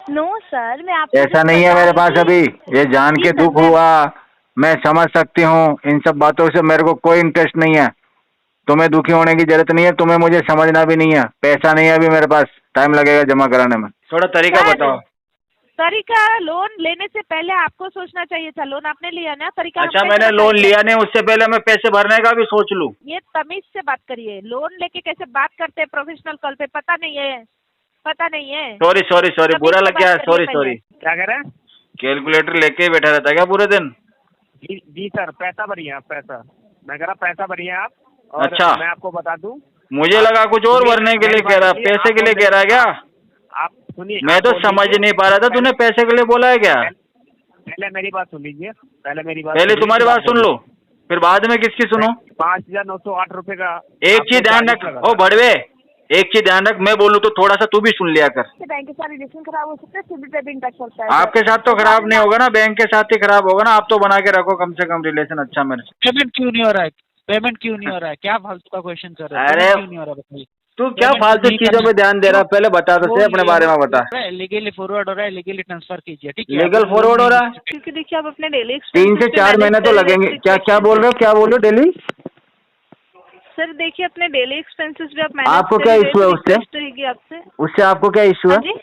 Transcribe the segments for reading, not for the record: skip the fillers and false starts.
No sir, मैं आपको ऐसा just नहीं है बता मेरे रही पास थी। अभी। ये जान जी के सर, दुख हुआ, मैं समझ सकती हूँ। इन सब बातों से मेरे को कोई इंटरेस्ट नहीं है। तुम्हें दुखी होने की जरूरत नहीं है, तुम्हें मुझे समझना भी नहीं है। पैसा नहीं है अभी मेरे पास, टाइम लगेगा जमा कराने में। थोड़ा तरीका सर बताओ। तरीका, लोन लेने से पहले आपको सोचना चाहिए था। लोन आपने लिया ना, तरीका हम अच्छा, कैसे मैंने लोन बताएंगे? लिया नहीं, उससे पहले मैं पैसे भरने का भी सोच लूँ? ये तमीज से बात करिए। लोन लेके कैसे बात करते हैं प्रोफेशनल कॉल पे, पता नहीं है? पता नहीं है? सॉरी सॉरी सॉरी, तमीज बुरा से लग बात गया। करिए सॉरी पहले। सॉरी। क्या कह रहे हैं? कैलकुलेटर लेके ही बैठा रहता है क्या पूरे दिन? जी सर, पैसा भरिए आप, पैसा। मैं कह रहा पैसा भरिए आप। और अच्छा, मैं आपको बता दूं, मुझे आप लगा कुछ और सुनिए, भरने के लिए मेरी कह बात रहा, सुनिए। पैसे आप के लिए बोल कह रहा है क्या? आप सुनिए, मैं आप तो बोल समझ दीजिए। नहीं पा रहा था, तूने पैसे के लिए बोला है क्या? पहले मेरी बात सुन लीजिए। पहले मेरी बात पहले सुनिए, तुम्हारी फिर आप बात सुन लो, बोलिए। फिर बाद में किसकी सुनो? 5,908 रुपए का एक चीज आपको ध्यान चार्जेस रख, लगा ओ था। बड़वे, एक चीज ध्यान रख, मैं बोलूँ तो थोड़ा सा तू भी सुन लिया कर। बैंक के साथ रिलेशन खराब हो सकता है, सिबिल पे भी इम्पैक्ट पड़ता है आपके सर। साथ तो ऐसा खराब आपने नहीं होगा ना, बैंक के साथ ही खराब होगा ना। आप तो बना के रखो कम से कम रिलेशन अच्छा मेरे से। पेमेंट क्यों नहीं हो रहा है? पेमेंट क्यों नहीं हो रहा है? क्या फालतू का क्वेश्चन कर रहे हो? अरे पेमेंट क्यों नहीं हो रहा है बताइए। तू क्या पेमेंट फालतू नहीं चीजों करना पे ध्यान दे रहा जो है? पहले बता तो सही, अपने बारे में बता। लीगली फॉरवर्ड हो रहा है, लीगली ट्रांसफर कीजिए, ठीक है? लीगल अभी लोन फॉरवर्ड हो नहीं रहा है? है। क्योंकि देखिए आप अपने डेली 3 एक्सपेंसेस से पे 4 मैनेज महीने तो कर रहे हैं लगेंगे। क्या क्या सिचुएशन बोल से। रहे हो, क्या बोल रहे हो डेली? सर देखिए अपने डेली एक्सपेंसेस भी आप मैनेज आपको कर क्या ही रहे, इशू तो है उससे? रिक्वेस्ट रहेगी आपसे। उससे आपको क्या इशू हाँ है? जी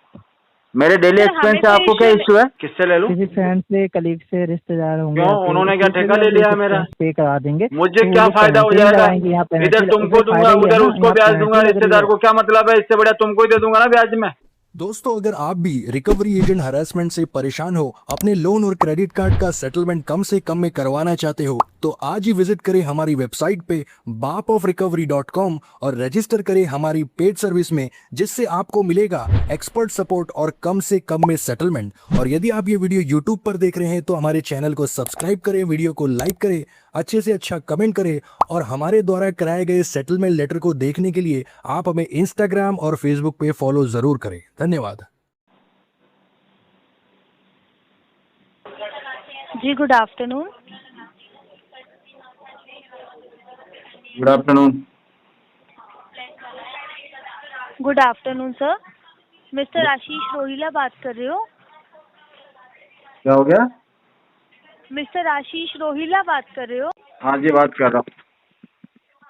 मेरे डेली सर, एक्सपेंस हमें से कोई आपको क्या इशू इशू है? किससे ले लूं? किसी फ्रेंड से, कलीग से, रिश्तेदार होंगे क्यों, आपके, उन्होंने क्या किसी से ठेका भी ले आप ले लिया है सकते मेरा? हैं, पे करा देंगे। मुझे तो वो क्या लोग फायदा हो पेनल्टी नहीं जाएगा? लगाएंगे, यहाँ पेनल्टी इधर तुमको उधर दूंगा, फायदा ही है उधर ना, उसको यहाँ ब्याज दूंगा। पेनल्टी लग रही रिश्तेदार है। को क्या मतलब है? इससे बढ़िया तुमको ही दे दूंगा ना ब्याज में। दोस्तों, अगर आप भी रिकवरी एजेंट हरासमेंट से परेशान हो, अपने लोन और क्रेडिट कार्ड का सेटलमेंट कम से कम में करवाना चाहते हो, तो आज ही विजिट करें हमारी वेबसाइट पे bapofrecovery.com और रजिस्टर करें हमारी पेड सर्विस में, जिससे आपको मिलेगा एक्सपर्ट सपोर्ट और कम से कम में सेटलमेंट। और यदि आप ये वीडियो यूट्यूब पर देख रहे हैं तो हमारे चैनल को सब्सक्राइब करें, वीडियो को लाइक करें, अच्छे से अच्छा कमेंट करें, और हमारे द्वारा कराए गए सेटलमेंट लेटर को देखने के लिए आप हमें इंस्टाग्राम और फेसबुक पे फॉलो जरूर करें। धन्यवाद। जी good afternoon. Good afternoon. Good afternoon sir, mister Ashish Rohila बात कर रहे हो? क्या हो गया? मिस्टर आशीष रोहिला बात कर रहे हो? हाँ जी, बात कर रहा हूँ।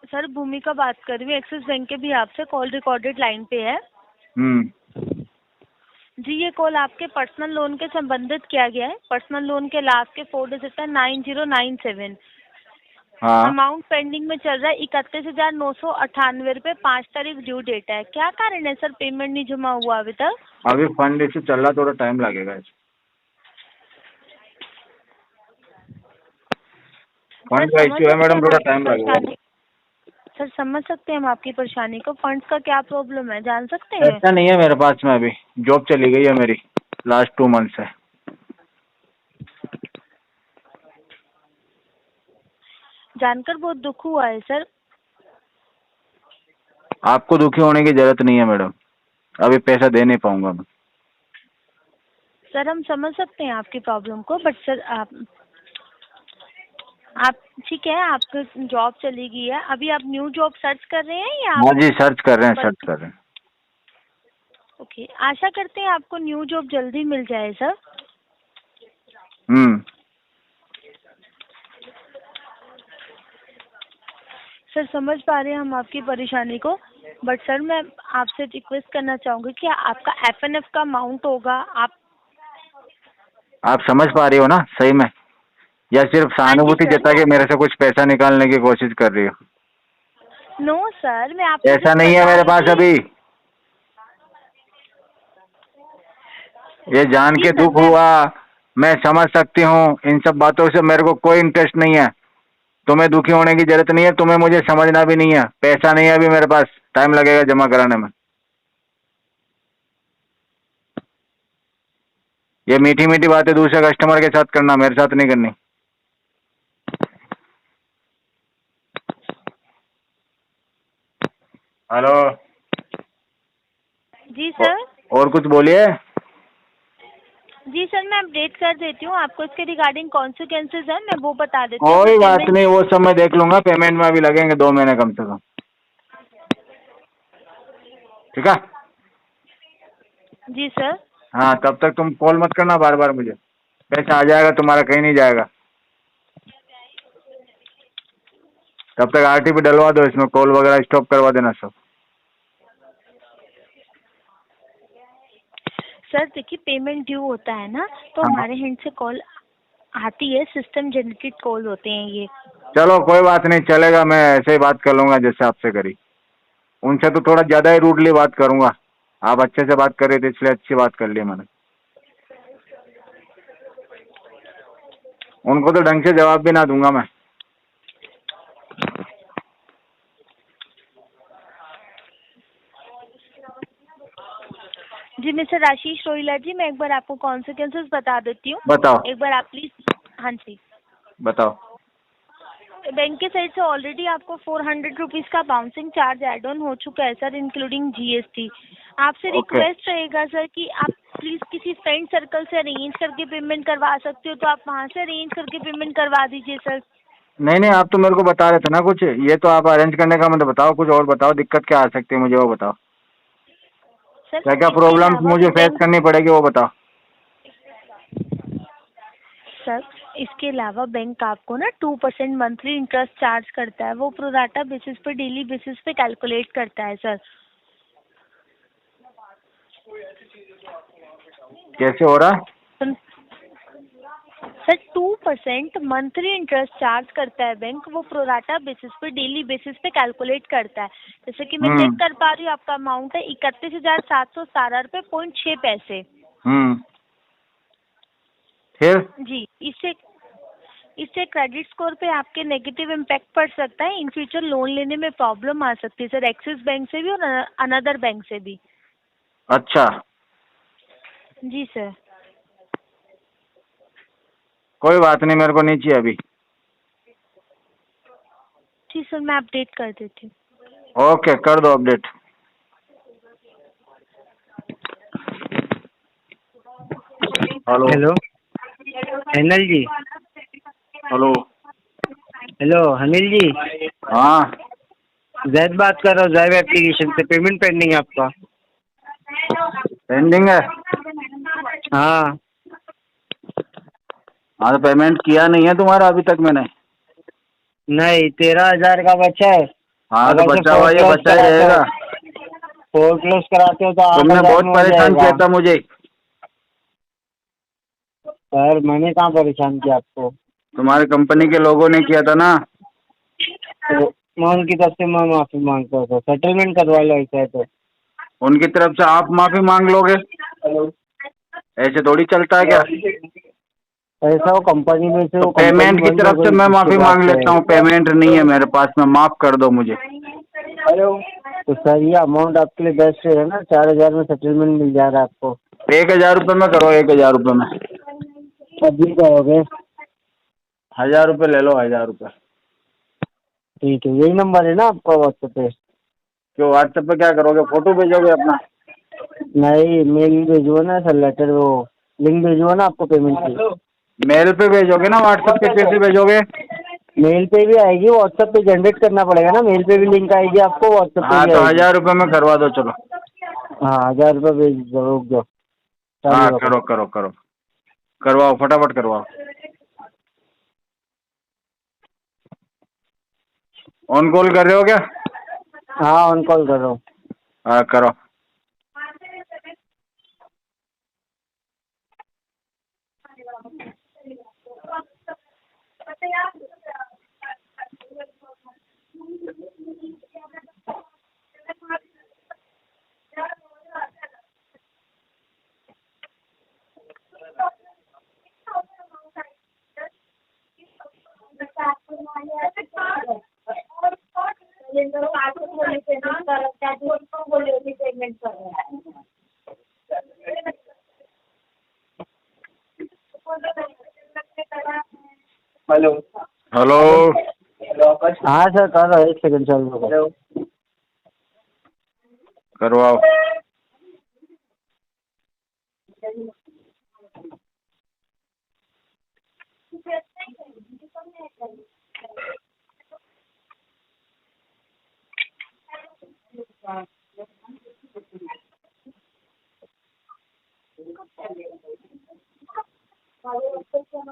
सर भूमिका बात कर रही हूँ, एक्सिस बैंक के भी आपसे। कॉल रिकॉर्डेड लाइन पे है जी। ये कॉल आपके पर्सनल लोन के संबंधित किया गया है। पर्सनल लोन के लास्ट के 4 डिजिट है 9097। हाँ, अमाउंट पेंडिंग में चल रहा है 31,998 रुपये। 5 तारीख ड्यू डेट है। क्या कारण है सर पेमेंट नहीं जमा हुआ अभी तक? अभी फंड इशू चल रहा, थोड़ा टाइम लगेगा। फंड का समझ इशू है सकते मैडम, हैं थोड़ा आपकी टाइम लगेगा। परेशानी। सर समझ सकते हैं हम आपकी परेशानी को। फंड्स का क्या प्रॉब्लम है, जान सकते हैं? ऐसा नहीं है मेरे पास में, अभी जॉब चली गई है मेरी लास्ट 2 मंथ से। जानकर बहुत दुख हुआ है सर। आपको दुखी होने की जरूरत नहीं है मैडम, अभी पैसा दे नहीं पाऊंगा मैं। सर हम समझ सकते हैं आपकी प्रॉब्लम को, बट सर आप ठीक है, आपकी जॉब चली गई है। अभी आप न्यू जॉब सर्च कर रहे हैं या हाँ जी, सर्च कर रहे हैं, सर्च कर रहे हैं। ओके, आशा करते हैं आपको न्यू जॉब जल्दी मिल जाए सर। सर समझ पा रहे हैं हम आपकी परेशानी को, बट सर मैं आपसे रिक्वेस्ट करना चाहूँगी कि आपका FNF का अमाउंट होगा। आप समझ पा रही हो ना सही में, या सिर्फ सहानुभूति सर, जता के मेरे से कुछ पैसा निकालने की कोशिश कर रही हो? नो सर, मैं आपको ऐसा just नहीं है बता मेरे रही पास थी। अभी। ये जान जी के सर, दुख हुआ, मैं समझ सकती हूँ। इन सब बातों से मेरे को कोई इंटरेस्ट नहीं है। तुम्हें दुखी होने की जरूरत नहीं है, तुम्हें मुझे समझना भी नहीं है। पैसा नहीं है अभी मेरे पास, टाइम लगेगा जमा कराने में। ये मीठी मीठी बातें दूसरे कस्टमर के साथ करना, मेरे साथ नहीं करनी। हेलो जी सर। और कुछ बोलिए। जी सर, मैं अपडेट कर देती हूँ आपको। इसके रिगार्डिंग कॉन्सिक्वेंसेज है, मैं वो बता देती हूँ। कोई बात नहीं, वो सब मैं देख लूंगा। पेमेंट में अभी लगेंगे 2 महीने कम से कम, ठीक है? जी सर। हाँ, तब तक तुम कॉल मत करना बार बार मुझे। पैसा आ जाएगा तुम्हारा, कहीं नहीं जाएगा। तब तक आरटीपी डलवा दो, इसमें कॉल वगैरह स्टॉप करवा देना सब। सर देखिए, पेमेंट ड्यू होता है ना, तो हाँ। हमारे हैंड से कॉल आती है, सिस्टम जनरेटेड कॉल होते हैं ये। चलो कोई बात नहीं, चलेगा, मैं ऐसे ही बात कर लूंगा जैसे आपसे करी। उनसे तो थोड़ा ज्यादा ही रूडली बात करूंगा। आप अच्छे से बात कर रहे थे इसलिए अच्छी बात कर ली मैंने। उनको तो ढंग से जवाब भी ना दूंगा मैं। जी मिस्टर आशीष रोहिला जी, मैं एक बार आपको कॉन्सिक्वेंसेस बता देती हूँ। बताओ। एक बार आप प्लीज। हाँ जी। बताओ। बैंक के साइड से ऑलरेडी आपको 400 रुपीज़ का बाउंसिंग चार्ज एड ऑन हो चुका है सर, इंक्लूडिंग जीएसटी। आपसे ओके। रिक्वेस्ट रहेगा सर कि आप प्लीज़ किसी फ्रेंड सर्कल से अरेंज करके पेमेंट करवा सकते हो तो आप वहाँ से अरेंज करके पेमेंट करवा दीजिए सर। नहीं नहीं, आप तो मेरे को बता रहे थे ना कुछ, ये तो आप अरेंज करने का मतलब बताओ, कुछ और बताओ, दिक्कत क्या आ सकती है मुझे वो बताओ। सर क्या क्या इसके प्रॉब्लम्स अलावा मुझे भी फेस बैंक करनी पड़ेगी वो बताओ। सर इसके अलावा बैंक आपको ना 2% मंथली इंटरेस्ट चार्ज करता है, वो प्रोराटा बेसिस पे, डेली बेसिस पे कैलकुलेट करता है सर। कैसे हो रहा है? सर 2% मंथली इंटरेस्ट चार्ज करता है बैंक, वो प्रोराटा बेसिस पे, डेली बेसिस पे कैलकुलेट करता है। जैसे कि मैं चेक कर पा रही हूँ, आपका अमाउंट है 31,717 रुपये 6 पैसे। फिर? जी, इससे इससे क्रेडिट स्कोर पे आपके नेगेटिव इम्पैक्ट पड़ सकता है। इन फ्यूचर लोन लेने में प्रॉब्लम आ सकती है सर, एक्सिस बैंक से भी और अनदर बैंक से भी। अच्छा। जी सर। कोई बात नहीं, मेरे को नहीं चाहिए अभी। जी सर, मैं अपडेट कर देती हूँ। ओके, कर दो update. Hello. Hello Anil ji. Hello. Hello Anil ji, हाँ। जैद बात कर रहा हूँ, जैब एप्लीकेशन से। पेमेंट पेंडिंग है आपका। पेंडिंग है? हाँ। हाँ तो पेमेंट किया नहीं है तुम्हारा अभी तक मैंने। नहीं, 13,000 का बचा है। हाँ तो अगर से बचा हुआ ये बचा ही कराते हो, रहेगा। फोर क्लोज कराते हो तो तुमने 8,000 बहुत में हो परेशान जाएगा। किया था मुझे। सर मैंने कहाँ परेशान किया आपको? तुम्हारी कंपनी के लोगों ने किया था ना। तो मैं उनकी तरफ से मैं माफी मांगता हूँ, सेटलमेंट करवा लो ऐसा है तो। उनकी तरफ से आप माफी मांग लोगे? ऐसे थोड़ी चलता है क्या? ऐसा हो कंपनी में से, तो वो कंपनी पेमेंट की बंद हो तरफ से गई मैं जिसके माफी बाद मांग से। लेता हूँ, पेमेंट नहीं है मेरे पास में, माफ कर दो मुझे। तो सर ये अमाउंट आपके लिए बेस्ट है ना, 4,000 में सेटलमेंट मिल जा रहा है आपको। 1,000 रुपये में करो, 1,000 रुपये में। अभी कहोगे? 1,000 रुपये ले लो, 1,000 रुपये। ठीक है, यही नंबर है ना आपका व्हाट्सएप पे? क्यों व्हाट्सएप पे क्या करोगे, फोटो भेजोगे अपना? नहीं, मेल भेजो ना सर, लेटर वो लिंक भेजो ना आपको पेमेंट की। मेल पे भेजोगे ना, व्हाट्सएप पे कैसे भेजोगे? मेल पे भी आएगी, व्हाट्सएप पे जनरेट करना पड़ेगा ना, मेल पे भी लिंक आएगी आपको, व्हाट्सएप पे हाँ भी तो आएगी। 1,000 रुपये में करवा दो चलो। हाँ 1,000 रुपये भेज दो, रुक जाओ, चालू हाँ रखो। करो करो करो, करवाओ फटाफट करवाओ। ऑन कॉल कर रहे हो क्या? हाँ ऑन कॉल कर रहा हूँ। हाँ करो। हेलो। हेलो। हाँ सर कर रहा हूँ, 1 सेकंड चालू रखो। करवाओ।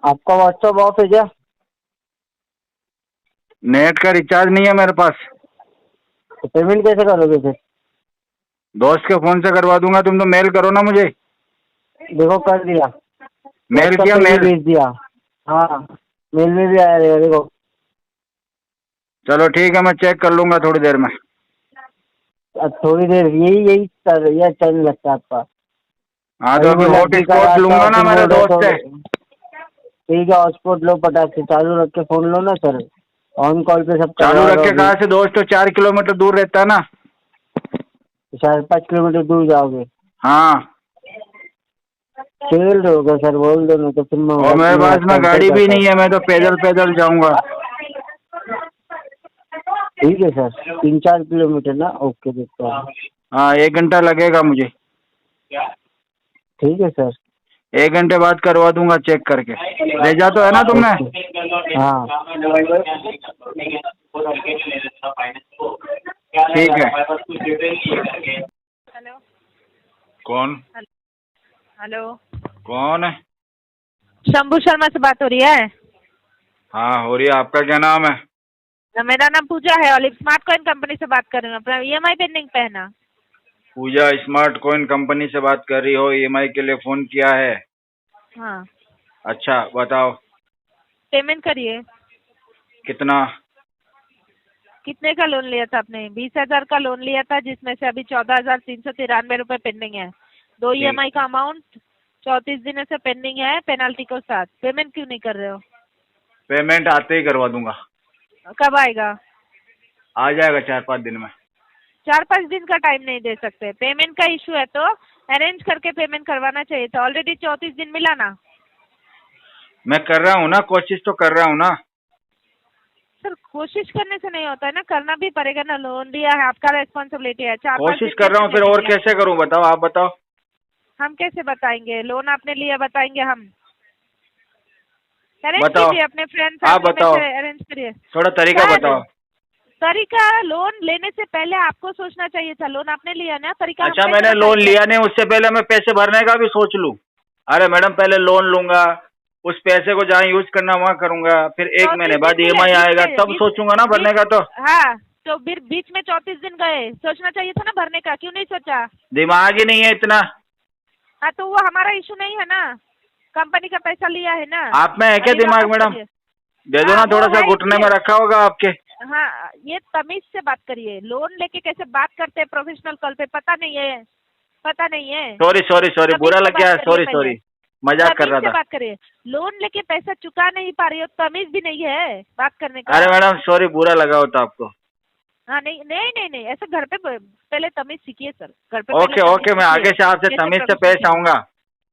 आपका व्हाट्सएप ऑफ है क्या? नेट का रिचार्ज नहीं है मेरे पास। तो पेमेंट कैसे करोगे फिर? दोस्त के फोन से करवा दूंगा, तुम तो मेल करो ना मुझे। देखो कर दिया, मेल WhatsApp किया, पे भी मेल। भेज दिया। हाँ, मेल में भी आया रहेगा देखो। चलो ठीक है, मैं चेक कर लूंगा थोड़ी देर में। अब थोड़ी देर यही सर, यह टाइम लगता है आपका। हाँ तो अभी वो लड़की का हॉटस्पॉट आता लूंगा है, ना फिर मेरे बोल रहे दोस्त से। तो ठीक है, हॉटस्पॉट लो, पटाख से चालू रख के फोन लो ना सर। ऑन कॉल पे सब चालू करवा रख रहे के हो कहा अभी। से? दोस्त तो 4 किलोमीटर दूर रहता है ना। 4-5 किलोमीटर दूर जाओगे? हाँ, खेल रहे होगा सर, बोल दो, नहीं तो फिर मैं और मेरे पास में गाड़ी भी नहीं है, मैं तो पैदल करता पैदल जाऊंगा। ठीक है सर, 3-4 किलोमीटर ना, ओके देखता हूँ। हाँ, 1 घंटा लगेगा मुझे। ठीक है सर। 1 घंटे बाद करवा दूंगा चेक करके। भेजा तो है ना तुमने? हाँ ठीक है। हेलो कौन? हेलो, कौन है? शंभू शर्मा से बात हो रही है? हाँ हो रही है। आपका क्या नाम है? मेरा नाम पूजा है, ऑलिव स्मार्ट कॉइन कंपनी से बात कर रही हूँ। अपना EMI पेंडिंग पे है ना? पूजा स्मार्ट कॉइन कंपनी से बात कर रही हो? EMI के लिए फोन किया है? हाँ, अच्छा बताओ। पेमेंट करिए। कितना? कितने का लोन लिया था आपने? 20,000 का लोन लिया था, जिसमें से अभी 14,393 रुपए पेंडिंग है। 2 EMI का अमाउंट 34 दिनों से पेंडिंग है, पेनल्टी के साथ। पेमेंट क्यों नहीं कर रहे हो? पेमेंट आते ही करवा दूंगा। कब आएगा? आ जाएगा 4-5 दिन में। 4-5 दिन का टाइम नहीं दे सकते। पेमेंट का इशू है तो अरेंज करके पेमेंट करवाना चाहिए था। ऑलरेडी 34 दिन मिला ना। मैं कर रहा हूँ ना, कोशिश तो कर रहा हूँ ना। सर कोशिश करने से नहीं होता है ना, करना भी पड़ेगा ना। लोन लिया है, आपका रेस्पॉन्सिबिलिटी है। 4-5 कोशिश दिन कर रहा हूँ, कैसे फिर और देंगे? कैसे करूँ बताओ? आप बताओ। हम कैसे बताएंगे? लोन आपने लिया, बताएंगे हम? अरेंज बताओ। कीजिए, अपने फ्रेंड आप फैमिली में बताओ, से अरेंज करिए। थोड़ा तरीका सर, बताओ। तरीका, लोन लेने से पहले आपको सोचना चाहिए था। लोन आपने लिया ना, तरीका अच्छा, हम मैंने कैसे लोन बताएंगे? लिया नहीं, उससे पहले मैं पैसे भरने का भी सोच लूं? अरे मैडम, पहले लोन लूंगा, उस पैसे को जहाँ यूज करना वहाँ करूंगा, फिर 1 महीने 34 बाद दिन EMI मिले, आएगा तब सोचूंगा ना भरने का। तो हाँ, तो फिर बीच में 34 दिन गए, सोचना चाहिए था ना भरने का। क्यों नहीं सोचा? दिमाग ही नहीं है इतना। हाँ, तो वो हमारा इशू नहीं है ना, कंपनी का पैसा लिया है ना। आप में है क्या अभी दिमाग वापस मैडम? करिए। दे दो हाँ, ना, वो थोड़ा सा है घुटने में इसलिए। रखा होगा आपके। हाँ, ये तमीज से बात करिए। लोन लेके कैसे बात करते हैं प्रोफेशनल कॉल पे, पता नहीं है? पता नहीं है? सॉरी सॉरी सॉरी, तमीज बुरा से लग गया है। बात करिए सॉरी पहले। सॉरी, मजाक कर तमीज रहा से था। बात करिए। लोन लेके पैसा चुका नहीं पा रही हो, तमीज भी नहीं है बात करने का? अरे मैडम सॉरी, बुरा लगा होता आपको। हाँ, नहीं नहीं नहीं नहीं, ऐसे घर पे पहले तमीज सीखिए सर। घर पे पहले ओके तमीज ओके, मैं सीखिए, आगे से आपसे कैसे तमीज से प्रोफेशनल पेश चाहिए। आऊंगा।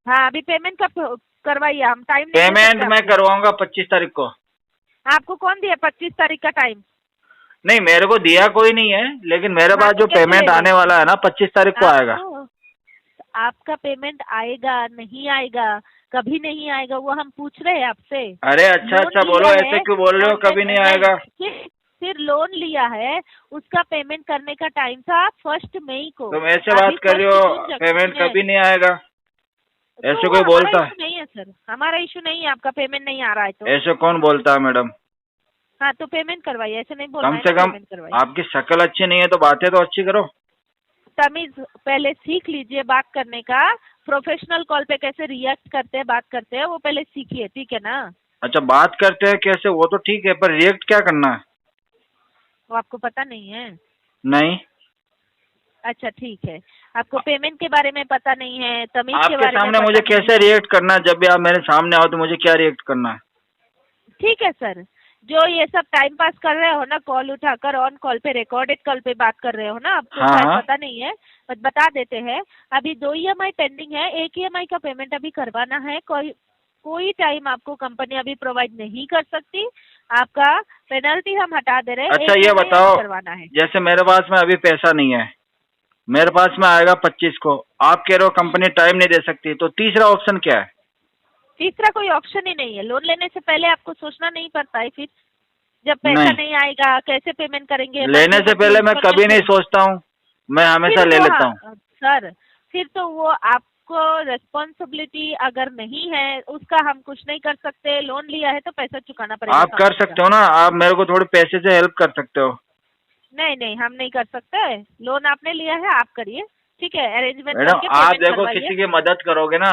हाँ, अभी पेमेंट कब करवाइए? हम टाइम नहीं दे पेमेंट सकते मैं आपको। करवाऊंगा 25 तारीख को। आपको कौन दिया 25 तारीख का टाइम? नहीं, मेरे को दिया कोई नहीं है, लेकिन मेरे हाँ, पास तो जो कैसे पेमेंट ले आने लें? वाला है ना 25 तारीख को आएगा। आपको, आपका पेमेंट आएगा नहीं आएगा, कभी नहीं आएगा, वो हम पूछ रहे हैं आपसे। अरे अच्छा लोन अच्छा लिया बोलो, है, ऐसे क्यों बोल रहे हो? कभी नहीं आएगा। फिर लोन लिया है, उसका पेमेंट करने का टाइम था 1 मई को। तुम ऐसे अभी बात कर रही 1 हो, जून जब पेमेंट है। कभी नहीं आएगा? तो ऐसे वो कोई हमारा बोलता है? इशू नहीं है सर, हमारा इशू नहीं है। आपका पेमेंट नहीं आ रहा है तो ऐसे कौन बोलता है मैडम? हाँ, तो पेमेंट करवाइए। ऐसे नहीं बोलना कम है से ना, कम पेमेंट करवाइए। आपकी शक्ल अच्छी नहीं है तो बातें तो अच्छी करो। तमीज पहले सीख लीजिए बात करने का। प्रोफेशनल कॉल पे कैसे रिएक्ट करते हैं, बात करते हैं, वो पहले सीखिए, ठीक है ना? अच्छा, बात करते हैं कैसे वो तो ठीक है, पर रिएक्ट क्या करना है? वो आपको पता नहीं है? नहीं। अच्छा ठीक है, आपको पेमेंट के बारे में पता नहीं है, तमीज के आपके बारे में सामने पता मुझे नहीं कैसे है। रिएक्ट करना है? जब भी आप मेरे सामने आओ तो मुझे क्या रिएक्ट करना है? ठीक है सर, जो ये सब टाइम पास कर रहे हो ना, कॉल उठाकर ऑन कॉल पे, रिकॉर्डेड कॉल पे बात कर रहे हो ना, आपको हाँ, शायद हाँ। पता नहीं है, बट बता देते हैं। अभी 2 EMI पेंडिंग है, 1 EMI का पेमेंट अभी करवाना है। कोई टाइम आपको कंपनी अभी प्रोवाइड नहीं कर सकती। आपका पेनल्टी हम हटा दे रहे हैं। अच्छा 1 ये EMI बताओ, करवाना है। जैसे मेरे पास में अभी पैसा नहीं है, मेरे पास में आएगा 25 को, आप कह रहे हो कंपनी टाइम नहीं दे सकती, तो तीसरा ऑप्शन क्या है? तीसरा कोई ऑप्शन ही नहीं है। लोन लेने से पहले आपको सोचना नहीं पड़ता है? फिर जब पैसा नहीं, नहीं आएगा कैसे पेमेंट करेंगे? लेने से पहले मैं कभी नहीं सोचता हूँ, मैं हमेशा ले लेता हूँ। सर, फिर तो वो आपको आपको रिस्पॉन्सिबिलिटी अगर नहीं है उसका हम कुछ नहीं कर सकते। लोन लिया है तो पैसा चुकाना पड़ेगा। आप कर सकते हो ना, आप मेरे को थोड़े पैसे से हेल्प कर सकते हो। नहीं नहीं, हम नहीं कर सकते। लोन आपने लिया है, आप करिए, ठीक है। अरेंजमेंट मैडम करके आप पेमेंट देखो करवाइए। किसी की मदद करोगे ना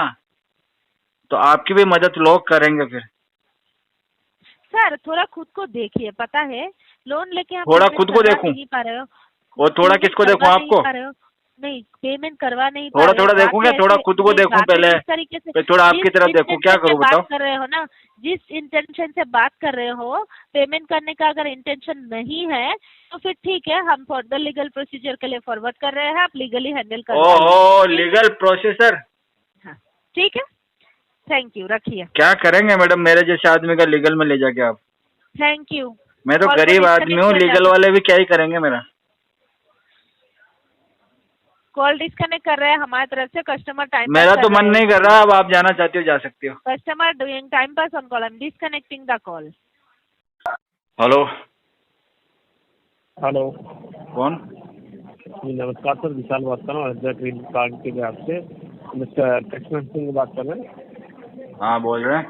तो आपकी भी मदद लोग करेंगे फिर। सर थोड़ा खुद को देखिए, पता है लोन लेके आप थोड़ा पेमेंट खुद को करवा देखूं? नहीं पा रहे हो। और थोड़ा पेमेंट किसको करवा देखूं? नहीं आपको? पा रहे हो। नहीं, पेमेंट करवा नहीं पा थोड़ा रहे हो। थोड़ा बातें देखूं क्या? थोड़ा ऐसे- खुद को नहीं, देखूं बातें पहले, इस तरीके से फिर थोड़ा आपकी जिस तरफ देखूं। क्या इंटेंशन से करूं बताओ? बात कर रहे हो ना, जिस इंटेंशन से बात कर रहे हो, पेमेंट करने का अगर इंटेंशन नहीं है तो फिर ठीक है, हम फर्दर लीगल प्रोसीजर के लिए फॉरवर्ड कर रहे हैं, आप लीगली हैंडल कर ओहो, लीगल प्रोसेसर। ठीक है। थैंक यू, रखिए। क्या करेंगे मैडम मेरे जैसे आदमी का लीगल में ले जाके आप? Thank you. मैं तो कॉल को गरीब आदमी डिस्कनेक्ट हूँ, किया जा लीगल वाले भी क्या ही करेंगे मेरा। कॉल डिस्कनेक्ट कर रहे हैं हमारी तरफ से। कस्टमर टाइम मेरा तो मन नहीं कर रहा। अब आप जाना चाहती हो जा सकती हो। Customer doing time pass on call, I am disconnecting the call. Hello, hello कौन? जी नमस्कार सर, विशाल बात कर रहा हूँ हरिद्वार क्रेडिट कार्ड के ब्याज से। मिस्टर लक्ष्मण सिंह बात कर रहे हैं? हाँ बोल रहे हैं।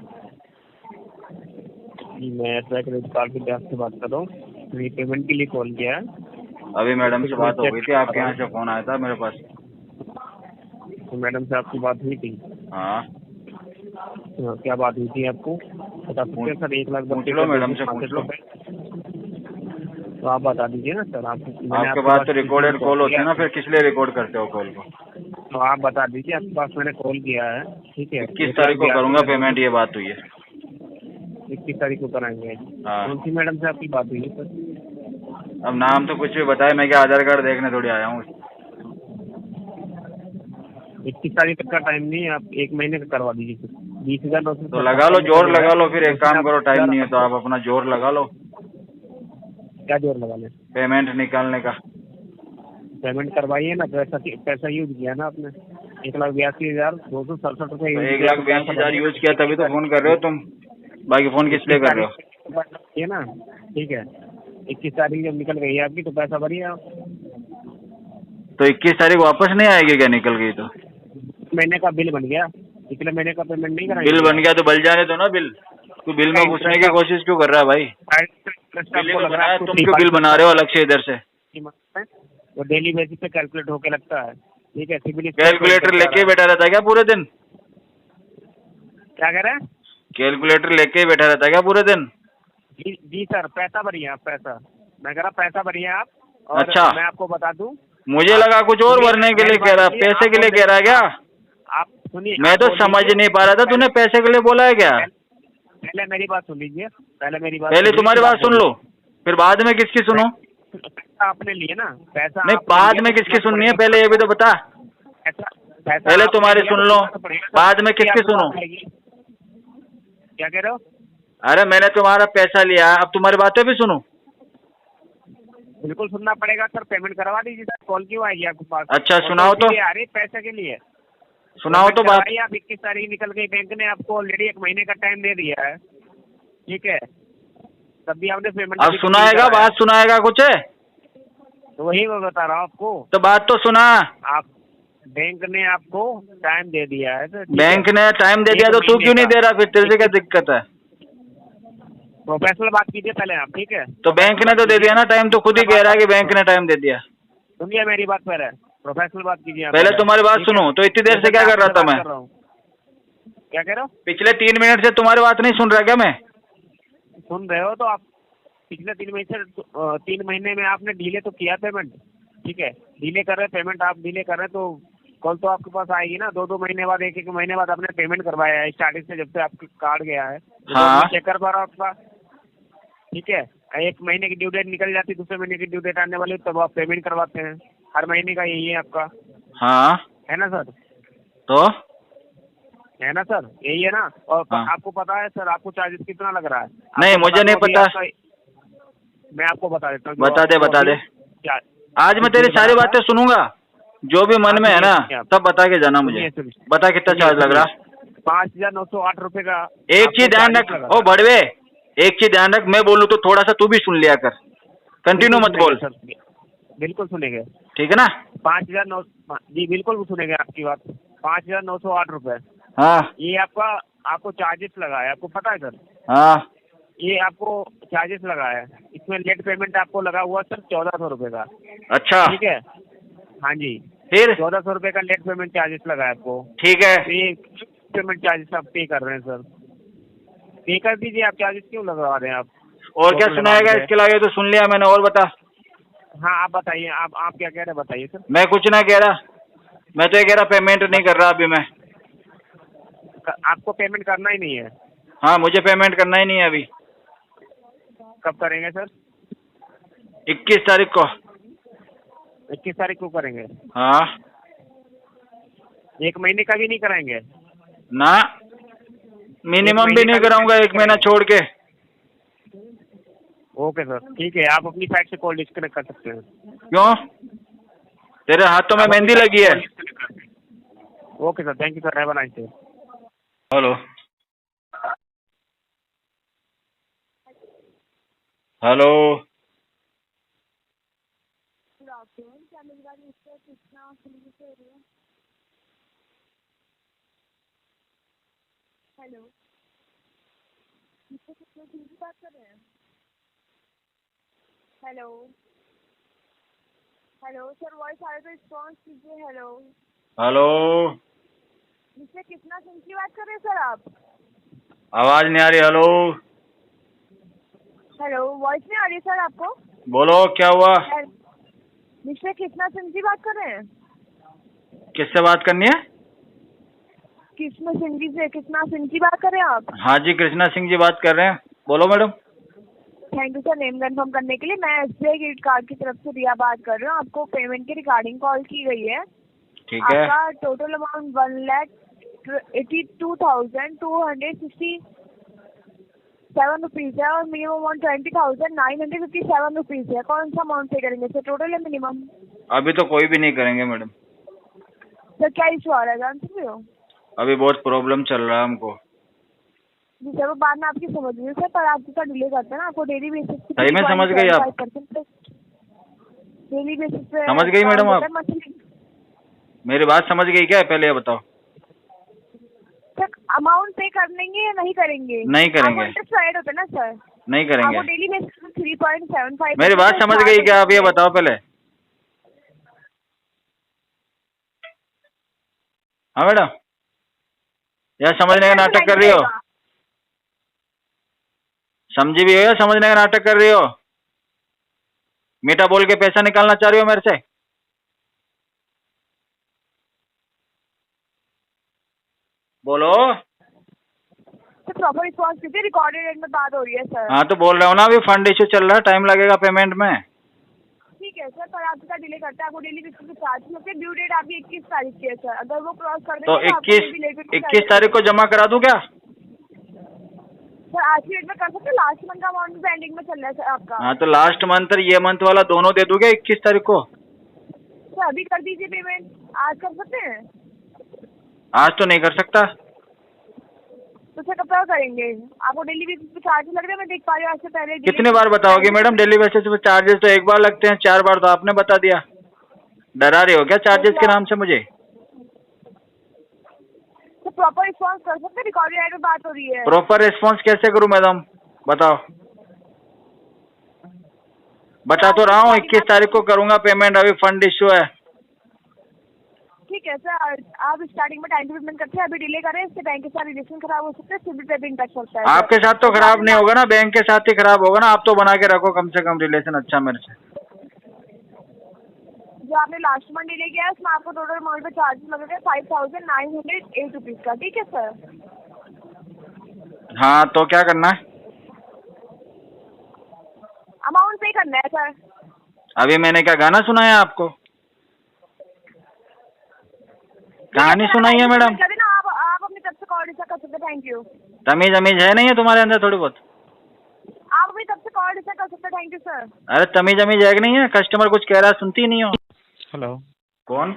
जी मैं हरिद्वार क्रेडिट कार्ड के ब्याज से बात कर रहा हूँ। तो ये पेमेंट के लिए कॉल किया है। अभी मैडम से बात हो गई थी, आपके यहाँ से फोन आया था मेरे पास। तो मैडम से आपकी बात हुई थी? हाँ। तो क्या बात हुई थी आपको बता सकते हैं सर? 1 लाख पूछ लो मैडम से, पूछ लो। तो आप बता दीजिए ना सर। आपके पास तो रिकॉर्डेड कॉल होते हैं ना, फिर किस लिए रिकॉर्ड करते हो कॉल को? तो आप बता दीजिए, आपके पास मैंने कॉल किया है, ठीक है। 21 तारीख को करूँगा पेमेंट, ये बात हुई है। 21 तारीख को कराएंगे? हाँ। कौन सी मैडम से आपकी बात हुई है सर? अब नाम तो कुछ भी बताए, मैं क्या आधार कार्ड देखने थोड़ी आया हूँ। 21 तारीख तक का टाइम नहीं है, आप 1 महीने का करवा दीजिए सर। 20,900 तो लगा लो, जोर लगा लो। फिर एक काम करो, टाइम नहीं है तो आप अपना जोर लगा लो। क्या जोर लगा लें? पेमेंट निकालने का। पेमेंट करवाइए ना। पैसा यूज किया ना आपने, 1,82,267 रुपये। तो 1,82,000 यूज किया तभी तो फोन कर रहे हो तुम, बाकी फोन किस लिए कर रहे हो? ये ना, ठीक है। 21 तारीख जब निकल गई है आपकी तो पैसा भरिए आप। तो 21 तारीख वापस नहीं आएगी क्या निकल गई तो? महीने का बिल बन गया, पिछले महीने का पेमेंट नहीं कराएंगे? बिल बन गया तो बल जाने दो ना बिल। तू बिल में घुसने की कोशिश क्यों कर रहा है भाई? बिल तो बनाया, तुम क्यों बिल बना रहे हो अलग से इधर से? वो डेली बेसिस पे कैलकुलेट होके लगता है, ठीक है। सिविल कैलकुलेटर लेके बैठा रहता है क्या पूरे दिन? क्या कह रहे हैं? कैलकुलेटर लेके बैठा रहता है क्या पूरे दिन? जी सर, पैसा भरिए आप। पैसा मैं कह रहा पैसा भरिए आप। और अच्छा। मैं आपको बता दूं, मुझे लगा कुछ और भरने के लिए कह रहा, पैसे के लिए कह रहा है क्या? आप सुनिए, मैं तो समझ नहीं पा रहा था, तूने पैसे के लिए बोला है क्या? पहले मेरी बात सुन लीजिए। पहले तुम्हारी बात सुन लो, फिर बाद में किसकी सुनो? आपने लिए ना पैसा? नहीं, बाद में किसकी सुननी है पहले ये भी तो बता। पहले तुम्हारी सुन लो, बाद में किसकी सुनो? क्या कह रहे हो? अरे मैंने तुम्हारा पैसा लिया, अब तुम्हारी बातें भी सुनो। बिल्कुल सुनना पड़ेगा सर। पेमेंट करवा दीजिए सर। कॉल क्यों आएगी आपके पास? अच्छा सुनाओ तो। आ रही पैसे के लिए सुनाओ तो बात। आप 21 तारीख निकल गई, बैंक ने आपको ऑलरेडी 1 महीने का टाइम दे दिया है, ठीक है। तब भी आपने पेमेंट अब सुनाएगा, बात सुनाएगा कुछ है तो वही मैं बता रहा हूँ आपको। तो बात तो सुना। आप बैंक ने आपको टाइम दे दिया है तो बैंक ने टाइम दे दिया तो तू क्यों नहीं दे रहा? फिर तेरे से क्या दिक्कत है? प्रोफेशनल बात कीजिए पहले आप, ठीक है। तो बैंक ने तो दे दिया ना टाइम, तो खुद ही कह रहा है कि बैंक ने टाइम दे दिया। सुनिए मेरी बात, पहले प्रोफेशनल बात कीजिए। पहले तुम्हारी बात सुनो। तो इतनी देर से क्या कर रहा था मैं? क्या कह रहे हो? पिछले 3 मिनट से तुम्हारी बात नहीं सुन रहा क्या मैं? सुन रहे हो तो आप पिछले 3 महीने में आपने डिले तो किया पेमेंट, ठीक है। डिले कर रहे पेमेंट, आप डिले कर रहे हैं तो कल तो आपके पास आएगी ना। 2 महीने बाद, 1 महीने बाद आपने पेमेंट करवाया है स्टार्टिंग से, जब से आपका कार्ड गया है। हाँ। चेक कर पा रहा आपका, ठीक है। 1 महीने की ड्यू डेट निकल जाती, दूसरे महीने की ड्यू डेट आने वाली तब आप पेमेंट करवाते हैं। हर महीने का यही है आपका, हाँ है ना सर? तो है ना सर, यही है ना। और हाँ। आपको पता है सर आपको चार्जेस कितना लग रहा है? नहीं मुझे नहीं पता। मैं आपको बता देता हूँ। बता दे। क्या आज मैं तेरी सारी बातें सुनूंगा, जो भी मन में है ना तब बता के जाना मुझे। बता कितना चार्ज लग रहा? 5,908 रुपए का। एक चीज ध्यान रख, ओ बड़वे, एक चीज ध्यान रख, मैं बोलूँ तो थोड़ा सा तू भी सुन लिया कर। कंटिन्यू मत बोल। बिल्कुल सुनेंगे। ठीक है ना? 5,900 जी बिल्कुल सुनेंगे आपकी बात। 5,908 रुपए हाँ ये आपको चार्जेस लगा है, आपको पता है सर? हाँ ये आपको चार्जेस लगा है, इसमें लेट पेमेंट आपको लगा हुआ सर 1,400 रुपए का। अच्छा ठीक है, हाँ जी, फिर 1,400 रुपए का लेट पेमेंट चार्जेस लगा है आपको। ठीक है। तो ये पेमेंट चार्जेस आप पे कर रहे हैं सर, पे कर दीजिए। आप चार्जेस क्यों लगवा रहे हैं आप? और क्या टोटल सुनाएगा अमाउंट है। इसके अलावा? तो सुन लिया मैंने, और बता। हाँ आप बताइए, आप क्या कह रहे हैं बताइए सर। मैं कुछ ना कह रहा, मैं तो ये कह रहा पेमेंट नहीं कर रहा अभी मैं। आपको पेमेंट करना ही नहीं है? हाँ मुझे पेमेंट करना ही नहीं है अभी। कब करेंगे सर? 21 तारीख को। 21 तारीख को करेंगे? हाँ 1 महीने का भी नहीं कराएंगे? ना, मिनिमम भी नहीं कराऊंगा, 1 महीना छोड़ के। ओके सर ठीक है, आप अपनी साइड से कॉल डिस्कनेक्ट कर सकते हैं। क्यों? तेरे हाथों में मेहंदी लगी है। Okay sir, thank you sir, have a nice day. Hello hello hello, किससे कितने दिन की बात कर रहे हैं? हेलो हेलो सर, वॉइस आ रहा है तो रिस्पॉन्स कीजिए। हेलो, हेलो, जिससे कितना सिम की बात कर रहे हैं सर आप? आवाज नहीं आ रही। हेलो हेलो, वॉइस नहीं आ रही सर आपको? बोलो क्या हुआ? जिससे कितना सिम की बात कर रहे हैं? किससे बात करनी है? कितना सिम की से कितना सिम की बात कर रहे हैं आप? हाँ जी, कृष्णा सिंह जी बात कर रहे हैं, बोलो madam. Thank you sir name confirm करने के लिए। मैं SBI क्रेडिट कार्ड की तरफ से रिया बात कर रही हूँ। आपको पेमेंट के रिगार्डिंग कॉल की गई है। ठीक है। आपका टोटल अमाउंट 1,82,267 रुपीज़ है और मिनिमम अमाउंट 20,957 रुपीज़ है। कौन सा अमाउंट पे करेंगे सर, टोटल या मिनिमम? अभी तो कोई भी नहीं करेंगे मैडम, सर क्या इशू आ रहा है जान सकते हो? अभी बहुत प्रॉब्लम चल रहा है हमको। जी सर, वो बाद में आपकी समझ रही हूँ सर, पर आप जितना डिले करते हैं ना, आपको डेली बेसिस पे सही में समझ गई आप? डेली बेसिस पे समझ गई मैडम आप? मंथली मेरी बात समझ गई क्या? पहले ये बताओ। सर अमाउंट पे कर लेंगे या नहीं करेंगे? नहीं करेंगे। इंटरेस्ट ऐड होता है ना सर, नहीं आपको करेंगे। डेली बेसिस पे 3.75। मेरी बात समझ गई क्या? आप ये बताओ पहले। हाँ मैडम, या समझने का नाटक कर रही हो? समझी भी हो या समझने का नाटक कर रही हो? मीठा बोल के पैसा निकालना चाह रही हो मेरे से? बोलो। तो प्रॉपर रिस्पॉन्स कीजिए, रिकॉर्डेड रेट में बात हो रही है सर। हाँ तो बोल रहा हूँ ना, अभी फंड इशू चल रहा है, टाइम लगेगा पेमेंट में। ठीक है सर, पर आप जितना डिले करते हैं आपको डेली बेसिस पे चार्ज होते हैं। ड्यू डेट आपकी 21 तारीख की है सर, अगर वो क्रॉस कर तो देंगे 21 तारीख को जमा करा दूं क्या? सर आज की डेट में कर सकते हैं, लास्ट मंथ का अमाउंट भी पेंडिंग में चल रहा है सर आपका। हाँ तो लास्ट मंथ और ये मंथ वाला दोनों दे दूं क्या 21 तारीख को? सर अभी कर दीजिए पेमेंट, आज कर सकते हैं? आज तो नहीं कर सकता। तो सर कब तक करेंगे? आपको डेली बेसिस पे चार्ज लग रहे हैं, मैं देख पा रही हूँ आज से पहले। कितनी बार बताओगी मैडम? डेली बेसिस पे चार्जेस तो एक बार लगते हैं, 4 बार तो आपने बता दिया। डरा रही हो क्या चार्जेस के नाम से मुझे? तो प्रॉपर रिस्पॉन्स कर सकते हैं, रिकॉर्डेड रेट में बात हो रही है। प्रॉपर रिस्पॉन्स कैसे करूं मैडम, बताओ? बता तो रहा हूँ 21 तारीख को करूंगा पेमेंट, अभी फंड इश्यू है। ठीक है सर, आप स्टार्टिंग में टाइम पे पेमेंट करते हैं, अभी डिले करें, इससे बैंक के साथ रिलेशन खराब हो सकता है, सिबिल पे भी इम्पैक्ट पड़ता है। आपके साथ तो खराब नहीं होगा ना, बैंक के साथ ही खराब होगा ना। आप तो बना के रखो कम से कम रिलेशन अच्छा मेरे से। जो आपने लास्ट मंथ डिले किया है उसमें आपको टोटल अमाउंट पे चार्जेस लगेगा 5,908 रुपीज़ का। ठीक है सर? हाँ तो क्या करना है? अमाउंट पे करना है सर। अभी मैंने क्या गाना सुनाया आपको? कहानी सुनाई है मैडम? आप अपनी तरफ से कॉल रिसीव कर सकते हैं। Thank you. तमीज अमीज है नहीं है तुम्हारे अंदर थोड़ी बहुत? आप अपनी तरफ से कॉल रिसीव कर सकते हैं। Thank you sir. अरे तमीज अमीज है कि नहीं है? कस्टमर कुछ कह रहा है सुनती नहीं हो? हेलो, कौन?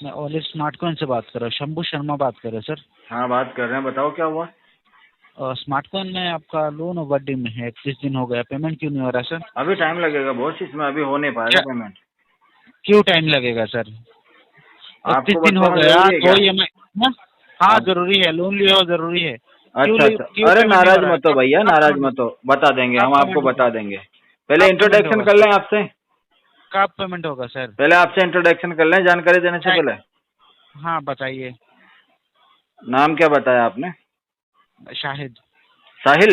मैं ओलिव स्मार्टकॉइन से बात कर रहा हूँ, शंभू शर्मा बात कर रहे हैं सर। हाँ बात कर रहे हैं, बताओ क्या हुआ? स्मार्टफोन में आपका लोन ओवरड्यू में है, 31 दिन हो गया, पेमेंट क्यों नहीं हो रहा सर? अभी टाइम लगेगा बॉस, इसमें अभी हो नहीं पाएगा पेमेंट। क्यों टाइम लगेगा सर? 31 आपको दिन हो बताना गया, जरूरी है क्या? तो EMI हाँ जरूरी है, लोन लिया हो जरूरी है। अच्छा अच्छा, अरे नाराज मत हो भैया, नाराज मत हो, बता देंगे हम आपको, बता देंगे। पहले इंट्रोडक्शन कर लें आपसे। कब पेमेंट होगा सर? पहले आपसे इंट्रोडक्शन कर लें जानकारी देने से पहले। हाँ बताइए। नाम क्या बताया आपने? शाहिद। साहिल?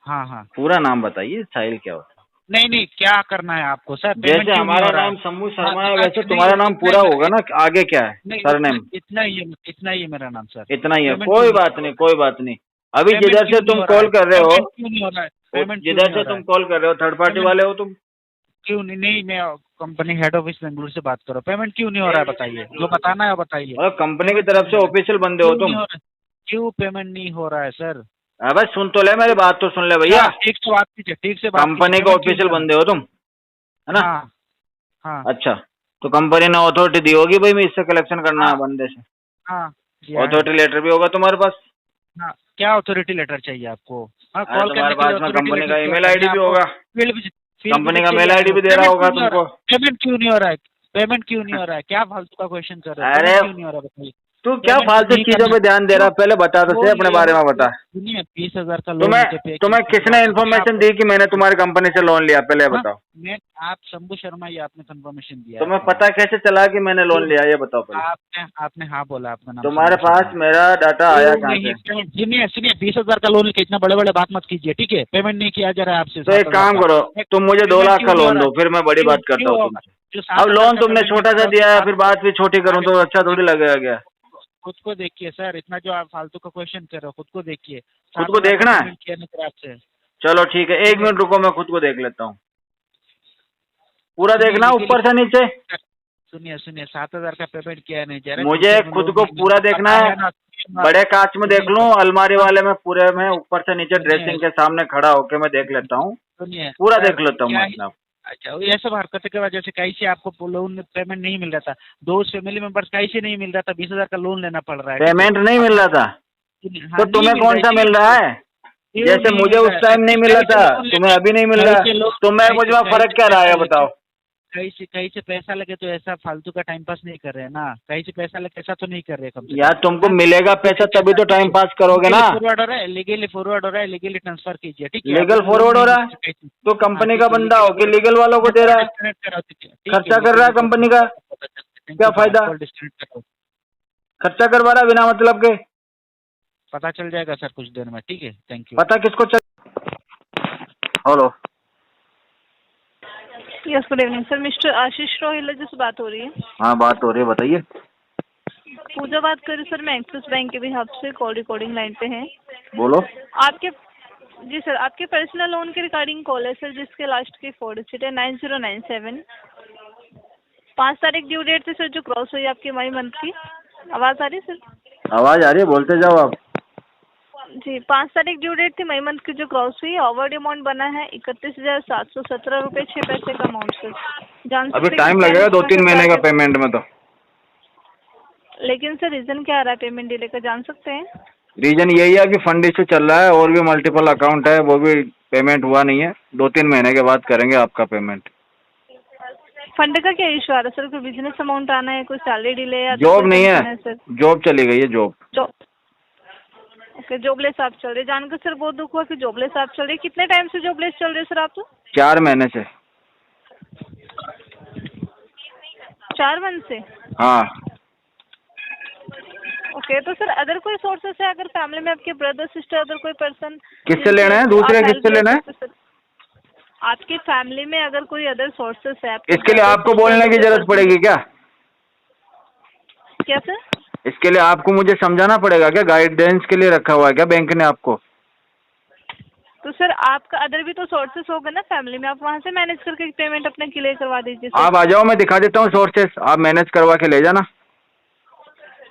हाँ हाँ। पूरा नाम बताइए, साहिल क्या होता है? नहीं, क्या करना है आपको सर? जैसे हमारा नाम शंभू शर्मा है, वैसे तुम्हारा नाम पूरा होगा ना, आगे क्या है सरनेम? इतना ही है मेरा नाम सर। इतना ही है, कोई बात नहीं, कोई बात नहीं। अभी जिधर से तुम कॉल कर रहे हो, जिधर से तुम कॉल कर रहे हो, थर्ड पार्टी वाले हो तुम? क्यों नहीं, मैं कंपनी हेड ऑफिस बेंगलुरु से बात करो। पेमेंट क्यों नहीं हो रहा है बताइए, जो बताना है बताइए। मतलब कंपनी की तरफ से ऑफिशियल बंदे हो तुम? क्यों पेमेंट नहीं हो रहा है सर? अबे सुन तो ले, मेरी बात तो सुन ले भैया। ठीक से बात कीजिए, ठीक से बात कीजिए। कंपनी के ऑफिशियल बंदे हो तुम, है ना? हाँ। अच्छा, तो कंपनी ने अथॉरिटी दी होगी भाई, मैं इससे कलेक्शन करना है बंदे से। हाँ, अथॉरिटी लेटर भी होगा तुम्हारे पास? हाँ, क्या अथॉरिटी लेटर चाहिए आपको? कॉल तुम्हारे पास में कंपनी का ईमेल आईडी भी होगा, कंपनी का मेल आईडी भी दे रहा होगा तुमको। पेमेंट क्यों नहीं हो रहा है? पेमेंट क्यों नहीं हो रहा है? क्या फालतू का क्वेश्चन कर रहे हो? अरे क्यों नहीं हो रहा बताइए। तू क्या फालतू चीजों पे ध्यान दे रहा? पहले बता तो सही, अपने बारे में बता। सुनिए, 20,000 का लोन तुम्हें किसने इन्फॉर्मेशन दी कि मैंने तुम्हारी कंपनी से लोन लिया? पहले बताओ। आप शंभू शर्मा, ये आपने कंफर्मेशन दिया। तुम्हें पता कैसे चला कि मैंने लोन लिया, ये बताओ पहले। आपने हाँ बोला, आपका नाम तुम्हारे पास मेरा डाटा आया कहाँ से? सुनिए, 20,000 का लोन, इतना बड़े बड़े बात मत कीजिए, ठीक है? पेमेंट नहीं किया जा रहा है आपसे। तो एक काम करो, तुम मुझे 2 लाख का लोन दो, फिर मैं बड़ी बात करता हूँ तुमसे। अब लोन तुमने छोटा सा दिया है, फिर बात भी छोटी करूँ तो अच्छा थोड़ी लगेगा क्या? खुद को देखिए सर, इतना जो आप फालतू का क्वेश्चन कर रहे हो, खुद को देखिए। खुद को देखना है? आपसे चलो ठीक है, 1 मिनट रुको, मैं खुद को देख लेता हूँ। पूरा देखना ऊपर से नीचे। सुनिए 7,000 का पेमेंट किया नहीं जा रहा। मुझे खुद को पूरा देखना है, बड़े कांच में देख लूं, अलमारी वाले में पूरे में ऊपर से नीचे ड्रेसिंग के सामने खड़ा होके मैं देख लेता हूँ, पूरा देख लेता हूँ मतलब। अच्छा, ये सब हरकतें की वजह से कैसे आपको लोन पेमेंट नहीं मिल रहा था? 2 फैमिली मेंबर्स कैसे नहीं मिल रहा था? 20,000 का लोन लेना पड़ रहा है। पेमेंट नहीं मिल रहा था तो तुम्हें कौन सा मिल रहा है? जैसे मुझे उस टाइम नहीं मिल रहा था, तुम्हें अभी नहीं मिल रहा, तो मैं मुझे फर्क क्या रहा है बताओ? कहीं से पैसा लगे तो ऐसा फालतू का टाइम पास नहीं कर रहे ना। कहीं से पैसा लगे ऐसा तो नहीं कर रहे कम से कम। यार तुमको मिलेगा पैसा तभी तो टाइम पास करोगे ना। फॉरवर्ड हो रहा है, लीगली फॉरवर्ड हो रहा है, लीगली ट्रांसफर कीजिए, ठीक है? लीगल फॉरवर्ड हो रहा है तो कंपनी का बंदा हो के लीगल वालों को दे रहा है, खर्चा कर रहा है कंपनी का, क्या फायदा? खर्चा करवा रहा है बिना मतलब के। पता चल जाएगा सर कुछ देर में, ठीक है? Thank you. पता किसको चल? Hello, yes, good evening sir. Mister Ashish Rohila ji से बात हो रही है? हाँ बात हो रही है, बताइए। पूजा बात कर रही सर, मैं एक्सिस बैंक के बिहाफ से, कॉल रिकॉर्डिंग लाइन पे हैं। बोलो। आपके जी सर, आपके पर्सनल लोन के रिगार्डिंग कॉल है सर, जिसके लास्ट की 4 डिजिट है 9097। 5 तारीख ड्यू डेट थी सर, जो क्रॉस हुई आपकी मई मंथ की। आवाज़ आ रही है सर? आवाज आ रही है, बोलते जाओ आप। जी, 5 तारीख ड्यू डेट थी मई मंथ की, जो क्रॉस हुई। ओवर अमाउंट बना है 31,717 रुपये 6 पैसे का अमाउंट सर। जान सकते अभी टाइम लगेगा 2-3 महीने का पेमेंट में तो। लेकिन सर रीजन क्या आ रहा है पेमेंट डिले का, जान सकते हैं? रीजन यही है कि फंड इशू चल रहा है और भी मल्टीपल अकाउंट है, वो भी पेमेंट हुआ नहीं है। 2-3 महीने के बाद करेंगे आपका पेमेंट। फंड का क्या इशू आ रहा है सर? कोई बिजनेस अमाउंट आना है, कोई सैलरी डिले या जॉब नहीं है सर? जॉब चली गई है, जॉब। ओके, जॉबलेस आप चल रहे। जानकर सर बहुत दुख हुआ कि जॉबलेस आप चल रहे। कितने टाइम से जॉबलेस चल रहे सर आप? तो 4 महीने से। 4 मंथ से? हाँ। ओके, तो सर अदर कोई सोर्सेस है, अगर फैमिली में आपके ब्रदर सिस्टर अदर कोई पर्सन? किससे लेना है? दूसरे किससे लेना है? आपकी फैमिली में अगर कोई अदर सोर्सेस है? इसके लिए आपको बोलने की जरूरत पड़ेगी क्या? क्या सर? इसके लिए आपको मुझे समझाना पड़ेगा क्या? गाइडेंस के लिए रखा हुआ है क्या बैंक ने आपको? तो सर आपका अदर भी तो सोर्सेस होगा ना फैमिली में, आप वहाँ से मैनेज करके पेमेंट अपने क्लियर करवा दीजिए। आप आ जाओ, मैं दिखा देता हूँ सोर्सेस, आप मैनेज करवा के ले जाना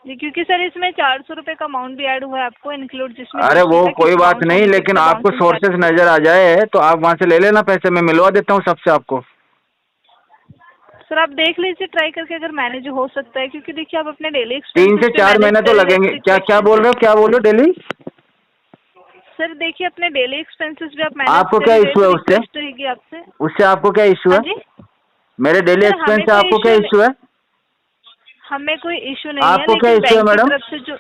जी, क्योंकि सर इसमें 400 रुपये का अमाउंट भी ऐड हुआ है आपको इंक्लूड, जिसमें अरे वो कोई बात नहीं, लेकिन आपको सोर्सेस नजर आ जाए तो आप वहाँ से ले लेना पैसे, मैं मिलवा देता हूँ सबसे आपको। सर आप देख लीजिए ट्राई करके, अगर मैनेज हो सकता है, क्योंकि देखिए आप अपने डेली 3 से 4 महीने तो लगेंगे। क्या बोल रहे हो डेली? सर देखिए अपने डेली एक्सपेंसेस भी आप मैनेज आपको क्या इशू है उससे? रहेगी आपसे। उससे आपको क्या इशू है? हाँ जी? मेरे डेली सर, एक्सपेंस हमें से कोई आपको क्या issue इशू है? हमें कोई इशू नहीं आपको है, क्या लेकिन issue है, बैंक की मैडम? तरफ से जो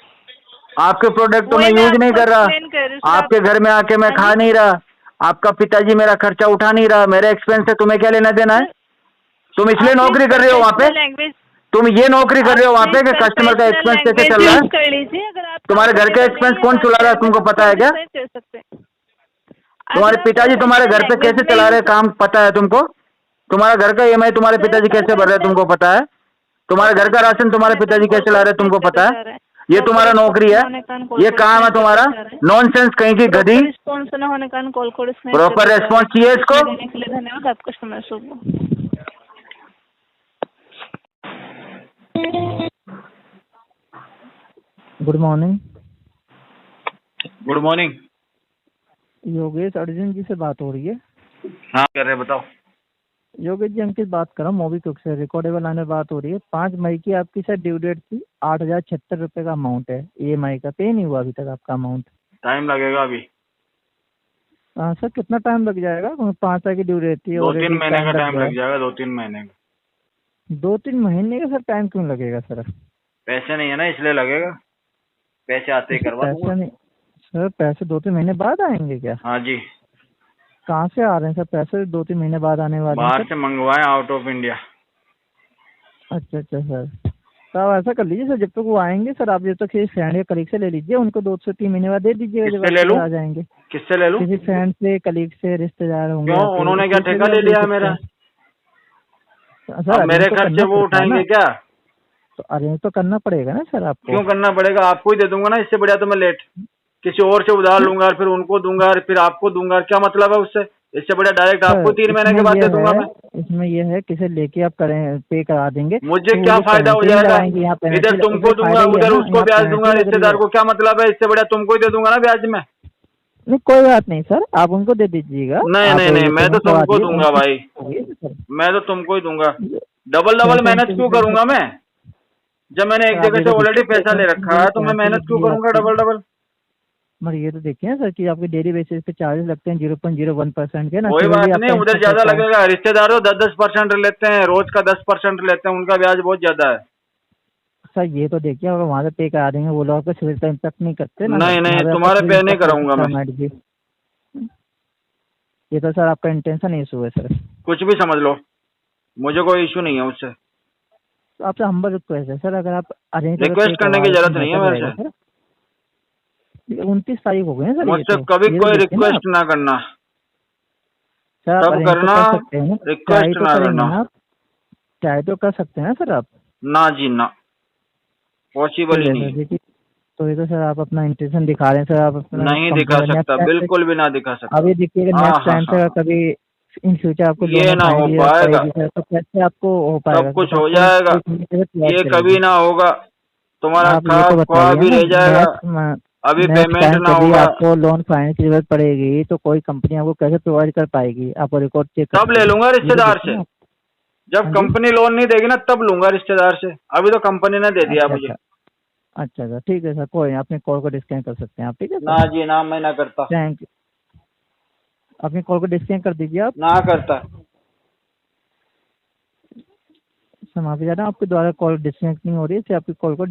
आपके प्रोडक्ट तो वही मैं मैं यूज नहीं आपको कर रहा, explain कर रही हूँ, सर, आपके आप- घर में आके मैं हाँ खा जी? नहीं रहा, आपका पिताजी मेरा खर्चा उठा नहीं रहा, मेरे एक्सपेंस से तुम्हें क्या लेना देना है? तुम इसलिए आप नौकरी कर रहे हो वहाँ पे? लैंग्वेज तुम ये नौकरी कर रहे हो वहाँ पे कि कस्टमर का एक्सपेंस कैसे चल रहा है? कर लीजिए। अगर आप तुम्हारे घर के एक्सपेंस कौन चला रहा है तुमको पता है क्या? कर सकते हैं। तुम्हारे पिताजी तुम्हारे घर पे कैसे चला रहे हैं काम पता है तुमको? तुम्हारा घर का EMI तुम्हारे पिताजी कैसे भर रहे हैं तुमको पता है? तुम्हारे घर का राशन तुम्हारे पिताजी कैसे ला रहे हैं तुमको पता है? ये तुम्हारा नौकरी है, ये काम है तुम्हारा? नॉनसेंस कहीं की गधी। रिस्पॉन्स न होने का कॉल को प्रॉपर रेस्पॉन्स चाहिए इसको। देने के लिए धन्यवाद। आप कस्टमर को good morning. Good morning. Yogesh Arjun ji से बात हो रही है? हाँ कर रहे, बताओ। योगेश जी अंकित बात कर रहा हूँ मोबीक्विक से, रिकॉर्डेबल लाइन में बात हो रही है। 5 मई की आपकी सर ड्यू डेट थी, 8,076 रुपये का अमाउंट है EMI का, पे नहीं हुआ अभी तक आपका अमाउंट। टाइम लगेगा अभी। सर कितना टाइम लग जाएगा? 5 साल की ड्यू डेट थी, 2-3 महीने का टाइम लग जाएगा, 2-3 महीने का। 2-3 महीने का सर टाइम क्यों लगेगा सर? पैसे नहीं है ना इसलिए लगेगा, पैसे आते ही करवा पैसे दूंगा। नहीं सर, पैसे 2-3 महीने बाद आएंगे क्या? हाँ जी, कहाँ से आ रहे हैं सर पैसे 2-3 महीने बाद आने वाले हैं बाहर सर? से मंगवाए, आउट ऑफ इंडिया। अच्छा सर, तो आप ऐसा कर लीजिए सर, जब तक वो आएंगे सर, आप जब तक किसी फ्रेंड या कलीग से ले लीजिए, उनको 2 से 3 महीने बाद दे दीजिएगा जब किससे ले लूं? आ जाएंगे। किससे ले लूं? किसी फ्रेंड से, कलीग से, रिश्तेदार होंगे क्यों, आपके, उन्होंने क्या किसी से ठेका भी ले आप लिया है सकते मेरा? हैं। सर अब मेरे अरेंज तो खर्चे करना वो पड़ता है उठाएंगे ना, क्या? तो अरेंज तो करना पड़ेगा ना सर आपको। क्यों करना पड़ेगा? आपको ही दे दूंगा ना, इससे बढ़िया तो मैं लेट किसी और से उधार लूंगा, फिर उनको दूंगा, फिर आपको दूंगा, क्या मतलब है उससे? इससे बढ़िया डायरेक्ट आपको 3 महीने के बाद दे दूंगा मैं। इसमें ये है किसे लेके आप करें, पे करा देंगे, मुझे तो क्या वो फायदा हो penalty जाएगा? लगाएंगे, यहाँ penalty इधर तुमको उधर दूंगा, फायदा ये है उधर ना, उसको यहाँ ब्याज penalty दूंगा, लग रही रिश्तेदार है। को क्या मतलब है? इससे बढ़िया तुमको ही दे दूंगा ना ब्याज में। नहीं कोई बात नहीं सर, आप उनको दे दीजिएगा। नहीं आप नहीं नहीं, मैं तो payment करवा तुमको दीजिए, दूंगा भाई, सर। मैं तो तुमको ही दूंगा। डबल पैसे मेहनत उनसे क्यों भी करूंगा मैं? जब मैंने एक सर, आप जगह ये से तो ऑलरेडी देखिए, पैसा ले रखा है तो मैं मेहनत क्यों करूंगा डबल? मगर ये तो देखिए ना सर कि आपके डेली बेसिस पे चार्जेस लगते हैं 0.01% के ना। कोई फिर भी बात आपका नहीं, उधर इंटरेस्ट ज्यादा होता है। लगेगा। रिश्तेदार तो 10% लेते हैं, रोज का 10% लेते हैं, उनका ब्याज बहुत ज्यादा है। सर ये तो देखिए, अगर वहाँ से पे करा देंगे वो लोग आपका सिविल का इम्पैक्ट नहीं करते ना। नहीं नहीं, यहाँ पे आपका तुम्हारे सिविल पे नहीं impact कराऊंगा करता है मैं। मैडम जी। ये तो सर आपका इंटेंशन इशू है सर। कुछ भी समझ लो, मुझे कोई इशू नहीं है उससे। तो आपसे हम्बल रिक्वेस्ट है सर, अगर आप अरेंज रिक्वेस्ट करने की जरूरत नहीं है मेरे से। 29 तारीख हो गई ना सर, मुझसे कभी कोई रिक्वेस्ट ना करना, सर आप तब arrange तो करना, कर सकते हैं ना, रिक्वेस्ट ट्राई तो ना करेंगे करना। ना, ट्राई तो कर सकते हैं ना सर आप। ना जी ना, पॉसिबल ही नहीं। देखिए तो ये तो सर आप अपना इंटेंशन दिखा रहे हैं सर, आप अपना नहीं दिखा company- सकता, next time बिल्कुल भी ना दिखा सकता। अभी देखिएगा हाँ, नेक्स्ट टाइम हाँ, से कभी इन फ्यूचर आपको ये लोन ना हो फाइनल पाएगा। पड़ेगी सर, तो कैसे आपको हो पाएगा? सब कुछ तो हो आपको जाएगा, एक महीने से plot ये करेंगे। कभी ना होगा। तुम्हारा आप ये तो ख्वाब भी बताइए रह जाएगा, ना, अभी नेक्स्ट पेमेंट टाइम ना कभी होगा। आपको लोन फाइनेंस की जरूरत पड़ेगी तो कोई कंपनी आपको कैसे प्रोवाइड कर पाएगी? आपको रिकॉर्ड चेक तब ले लूंगा रिश्तेदार से, जब हाँ जी? कंपनी लोन नहीं देगी ना तब लूंगा रिश्तेदार से। अभी तो कंपनी ने दे दिया मुझे। अच्छा सर, ठीक है सर, कोई नहीं, अपने कॉल को डिस्कनेक्ट कर सकते हैं आप, ठीक है ना सर? जी ना, मैं ना करता, थैंक यू। अपनी कॉल को डिस्कनेक्ट कर दीजिए आप। ना करता। सर माफी चाहता हूँ, आपके द्वारा कॉल डिस्कनेक्ट नहीं हो रही है, इससे आपकी कॉल को